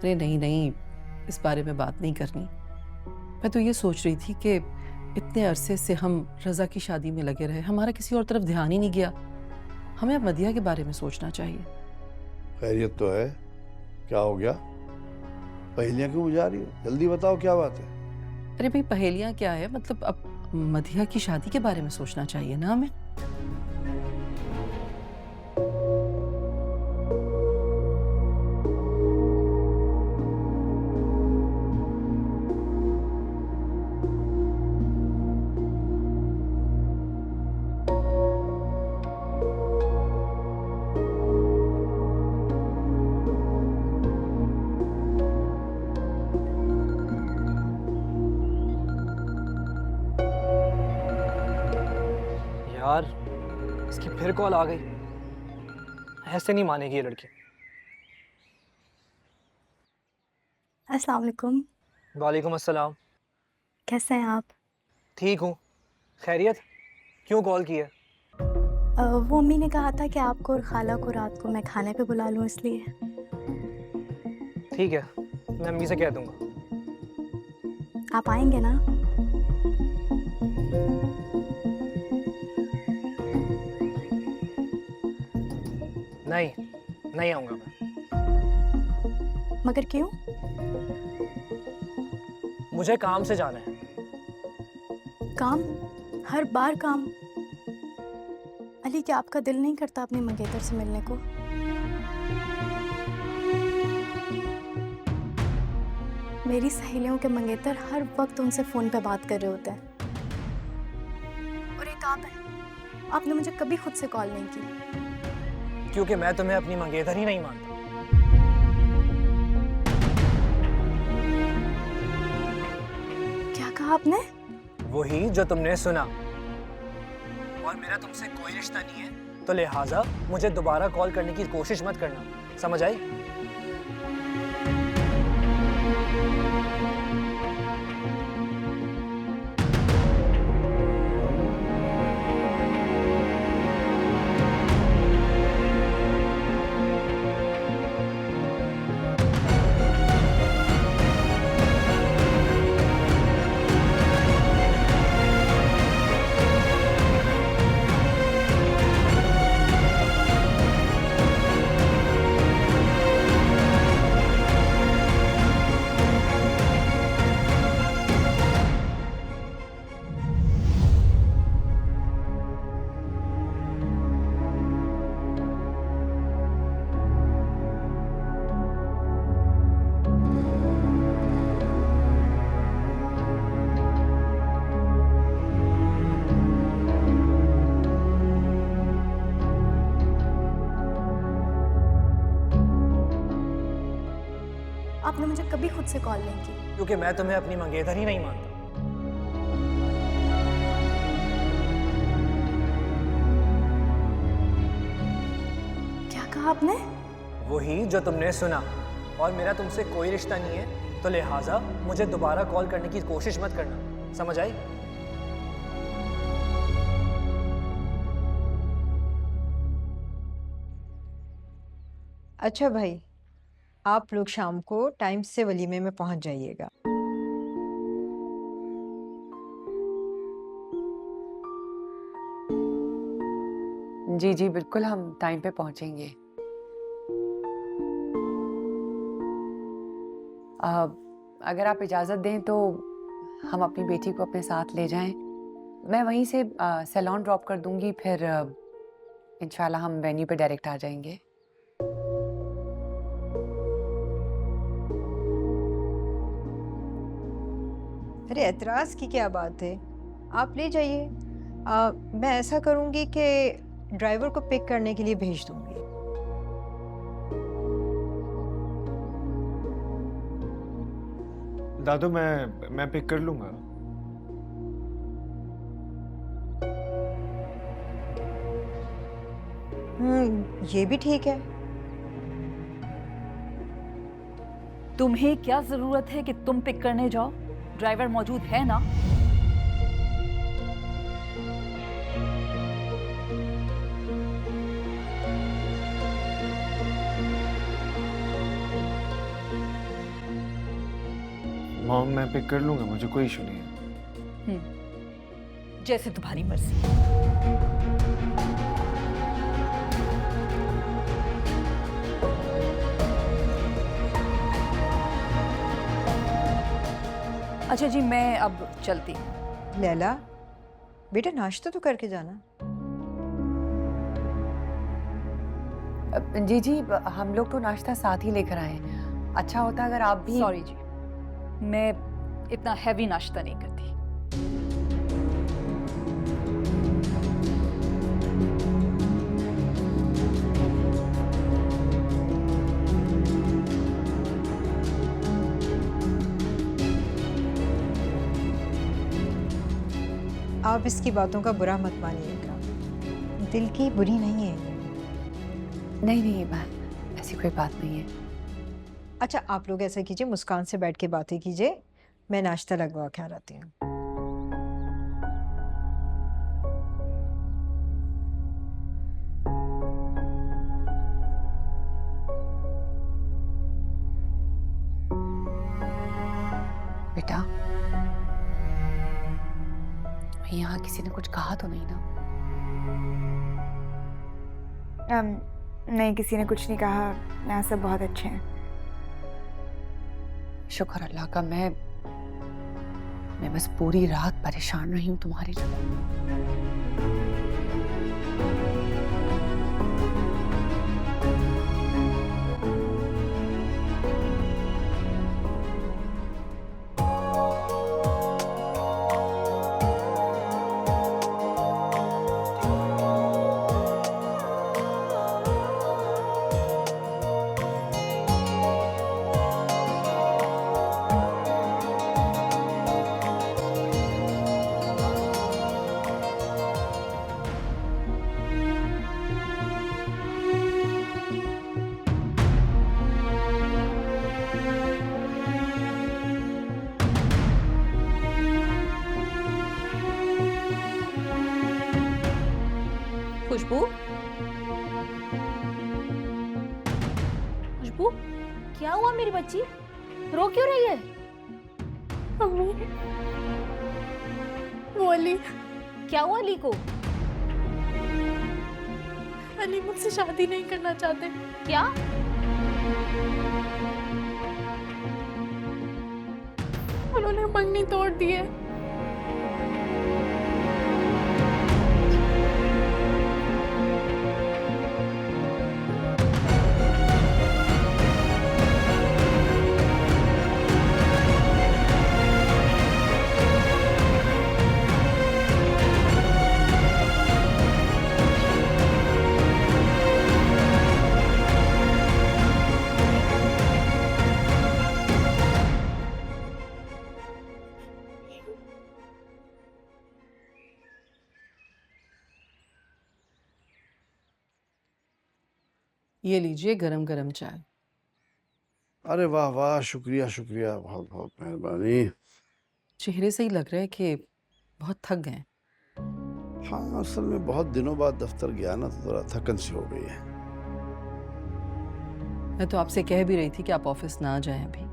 अरे नहीं नहीं, इस बारे में बात नहीं करनी। मैं तो ये सोच रही थी कि इतने अरसे से हम रज़ा की शादी में लगे रहे, हमारा किसी और तरफ ध्यान ही नहीं गया। हमें अब मदिया के बारे में सोचना चाहिए। खैरियत तो है। क्या हो गया? पहेलियां क्यों बुझा रही हो? जल्दी बताओ क्या बात है। अरे भाई पहेलियां क्या है, मतलब अब मदिया की शादी के बारे में सोचना चाहिए ना हमें। यार, इसकी फिर कॉल आ गई। ऐसे नहीं मानेगी ये लड़की। अस्सलाम वालेकुम। वालेकुम अस्सलाम। कैसे हैं आप? ठीक हूँ। खैरियत? क्यों कॉल की है? वो अम्मी ने कहा था कि आपको और खाला को रात को मैं खाने पे बुला लूँ इसलिए। ठीक है, मैं अम्मी से कह दूंगा। आप आएंगे ना? नहीं, नहीं आऊँगा मैं। मगर क्यों? मुझे काम से जाना है। काम? हर बार काम? अली, क्या आपका दिल नहीं करता अपनी मंगेतर से मिलने को? मेरी सहेलियों के मंगेतर हर वक्त उनसे फ़ोन पे बात कर रहे होते हैं। और एक आप हैं, आपने मुझे कभी खुद से कॉल नहीं की। क्योंकि मैं तुम्हें अपनी मंगेतर ही नहीं मानता। क्या कहा आपने? वही जो तुमने सुना। और मेरा तुमसे कोई रिश्ता नहीं है, तो लिहाजा मुझे दोबारा कॉल करने की कोशिश मत करना। समझ आई? आपने मुझे कभी खुद से कॉल नहीं की। क्योंकि मैं तुम्हें अपनी मंगेतर ही नहीं मानता। क्या कहा आपने? वही जो तुमने सुना। और मेरा तुमसे कोई रिश्ता नहीं है, तो लिहाजा मुझे दोबारा कॉल करने की कोशिश मत करना। समझ आई? अच्छा भाई, आप लोग शाम को टाइम से वलीमे में पहुंच जाइएगा। जी जी बिल्कुल, हम टाइम पे पहुंचेंगे। अगर आप इजाज़त दें तो हम अपनी बेटी को अपने साथ ले जाएं। मैं वहीं से सैलून ड्रॉप कर दूंगी, फिर इंशाल्लाह हम वेन्यू पे डायरेक्ट आ जाएंगे। अरे एतराज़ की क्या बात है, आप ले जाइए। मैं ऐसा करूंगी कि ड्राइवर को पिक करने के लिए भेज दूंगी। दादू मैं पिक कर लूंगा। ये भी ठीक है। तुम्हें क्या जरूरत है कि तुम पिक करने जाओ? ड्राइवर मौजूद है ना। मॉम मैं पिक कर लूँगा, मुझे कोई इशू नहीं है। जैसे तुम्हारी मर्जी। अच्छा जी, मैं अब चलती हूँ। लैला बेटा नाश्ता तो करके जाना। जी जी, हम लोग तो नाश्ता साथ ही लेकर आए हैं। अच्छा होता अगर आप भी। सॉरी जी, मैं इतना हैवी नाश्ता नहीं करती। आप इसकी बातों का बुरा मत मानिएगा, दिल की बुरी नहीं है। नहीं नहीं, ऐसी कोई बात नहीं है। अच्छा आप लोग ऐसा कीजिए, मुस्कान से बैठ के बातें कीजिए, मैं नाश्ता लगवा के आ आती हूँ। बेटा, यहाँ किसी ने कुछ कहा तो नहीं ना? नहीं, किसी ने कुछ नहीं कहा। यहाँ सब बहुत अच्छे हैं। शुक्र अल्लाह का। मैं बस पूरी रात परेशान रही हूँ तुम्हारी जगह। खुशबू, खुशबू, क्या हुआ मेरी बच्ची? रो क्यों रही है? वो अली, क्या हुआ अली को? अली मुझसे शादी नहीं करना चाहते। क्या? उन्होंने मंगनी तोड़ दी है। ये लीजिए गरम गरम चाय। अरे वाह वाह, शुक्रिया शुक्रिया, बहुत बहुत मेहरबानी। चेहरे से ही लग रहा है कि बहुत थक गए। हाँ, असल में बहुत दिनों बाद दफ्तर गया ना, तो थोड़ा थकन सी हो गई है। मैं तो आपसे कह भी रही थी कि आप ऑफिस ना जाएं अभी।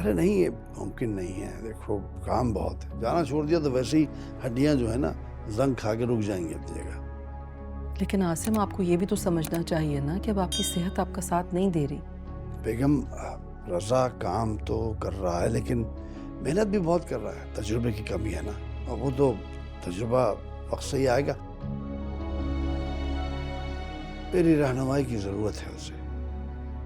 अरे नहीं, ये मुमकिन नहीं है। देखो काम बहुत है, जाना छोड़ दिया तो वैसे ही हड्डियां जो है ना जंग खा के रुक जाएंगी अपनी जगह। लेकिन आसिम, आपको ये भी तो समझना चाहिए ना कि अब आपकी सेहत आपका साथ नहीं दे रही। बेगम, रजा काम तो कर रहा है लेकिन मेहनत भी बहुत कर रहा है। तजुर्बे की कमी है ना, और वो तो तजुर्बा वक्त से ही आएगा। मेरी रहनुमाई की जरूरत है उसे।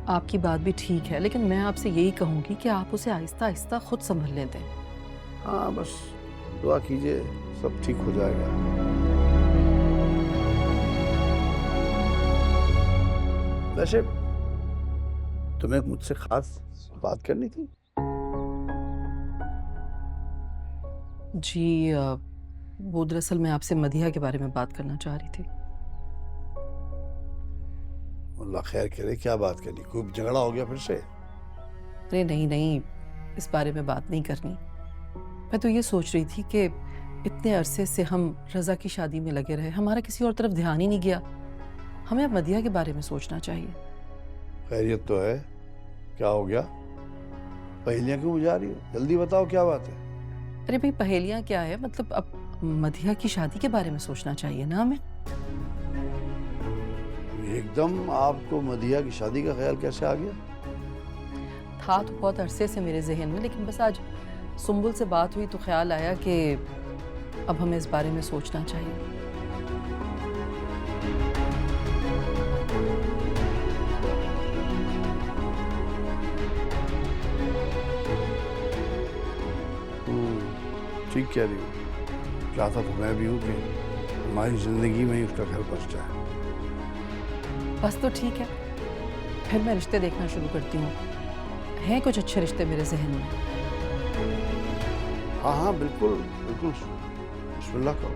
आपकी बात भी ठीक है, लेकिन मैं आपसे यही कहूंगी कि आप उसे आहिस्ता आहिस्ता खुद संभलने दें। हाँ, बस दुआ कीजिए, सब ठीक हो जाएगा। वैसे तुम्हें मुझसे खास बात करनी थी? जी, वो दरअसल मैं आपसे मदिहा के बारे में बात करना चाह रही थी। अल्लाह खैर करे, क्या बात करनी? कोई झगड़ा हो गया फिर से? अरे नहीं नहीं, इस बारे में बात नहीं करनी। मैं तो ये सोच रही थी कि इतने अरसे से हम रजा की शादी में लगे रहे, हमारा किसी और तरफ ध्यान ही नहीं गया। हमें अब मदिहा के बारे में सोचना चाहिए। खैरियत तो है? क्या हो गया? पहेलियां क्यों बुझा रही हो? जल्दी बताओ क्या बात है। अरे भाई पहेलियां क्या है, मतलब अब मधिया की शादी के बारे में सोचना चाहिए ना हमें। एकदम आपको मधिया की शादी का ख्याल कैसे आ गया? था तो बहुत अरसे से मेरे जहन में, लेकिन बस आज सुंबुल से बात हुई तो ख्याल आया कि अब हमें इस बारे में सोचना चाहिए। ठीक कह रही हूँ। चाहता तो मैं भी हूँ कि हमारी जिंदगी में ही उसका घर बस जाए। बस तो ठीक है, फिर मैं रिश्ते देखना शुरू करती हूँ। हैं कुछ अच्छे रिश्ते मेरे जहन में। हाँ हाँ बिल्कुल बिल्कुल, बिस्मिल्लाह करो।